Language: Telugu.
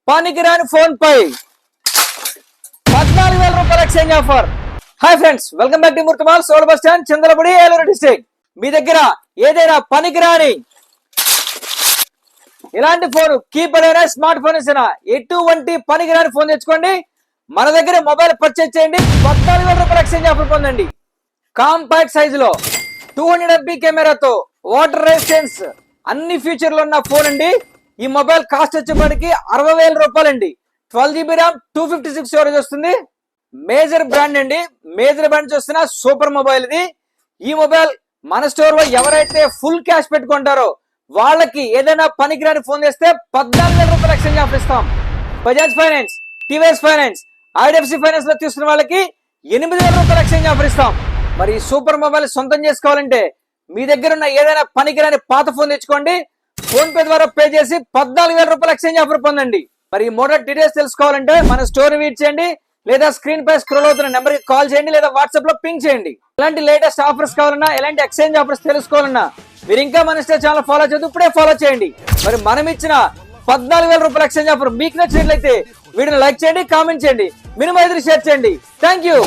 పనికిరాని ఫోన్ పై 14,000 రూపాయల exchange offer. Hi friends, welcome back to మూర్తిమాల్ సోల్ bus stand, Chandrapudi, Eluru district. మీ దగ్గర ఏదైనా పనికిరాని ఇలాంటి ఫోన్, కీప్యాడ్ అయినా స్మార్ట్ ఫోన్ అయినా ఎటువంటి పనికిరాని ఫోన్ తెచ్చుకోండి. మన దగ్గర మొబైల్ పర్చేజ్ చేయండి, 14,000 రూపాయల ఎక్స్చేంజ్ ఆఫర్ పొందండి. కాంపాక్ట్ సైజులో 200 MB కెమెరాతో వాటర్ రెసిస్టెన్స్ అన్ని ఫీచర్లు ఉన్న ఫోన్ అండి. ఈ మొబైల్ కాస్ట్ వచ్చేప్పటికి 60,000 రూపాయలండి. 12 GB ర్యామ్, 256 స్టోరేజ్ వస్తుంది. మేజర్ బ్రాండ్ అండి, మేజర్ బ్రాండ్ చూస్తున్న సూపర్ మొబైల్ ఇది. ఈ మొబైల్ మన స్టోర్ లో ఎవరైతే ఫుల్ క్యాష్ పెట్టుకుంటారో వాళ్ళకి ఏదైనా పనికిరాని ఫోన్ చేస్తే 14,000 రూపాయల ఎక్స్చేంజ్ ఆఫర్ ఇస్తాం. Bajaj finance, TVS finance, IDFC finance లో తీసుకున్న వాళ్ళకి 8,000 రూపాయల ఎక్స్చేంజ్ ఆఫర్ ఇస్తాం. మరి ఈ సూపర్ మొబైల్ సొంతం చేసుకోవాలంటే మీ దగ్గర ఉన్న ఏదైనా పనికిరాని పాత ఫోన్ తెచ్చుకోండి. ఫోన్ పే ద్వారా పే చేసి 14,000 రూపాయల ఎక్స్చేంజ్ ఆఫర్ పొందండి. మరి ఈ మోడల్ డీటెయిల్స్ తెలుసుకోవాలంటే మన స్టోర్ విజిట్ చేయండి, లేదా స్క్రీన్ పై స్క్రోల్ అవుతున్న నెంబర్ కి కాల్ చేయండి, లేదా వాట్సాప్ లో పింక్ చేయండి. ఎలాంటి లేటెస్ట్ ఆఫర్స్ కావాలన్నా, ఎలాంటి ఎక్స్చేంజ్ ఆఫర్స్ తెలుసుకోవాలన్నా మీరు ఇంకా మన ఛానల్ ఫాలో చేద్దాం, ఇప్పుడే ఫాలో చేయండి. మరి మనం ఇచ్చిన 14,000 రూపాయల ఎక్స్చేంజ్ ఆఫర్ మీకు నచ్చినట్లయితే వీడియోని లైక్ చేయండి, కామెంట్ చేయండి, మినిమం 5 షేర్ చేయండి. Thank you.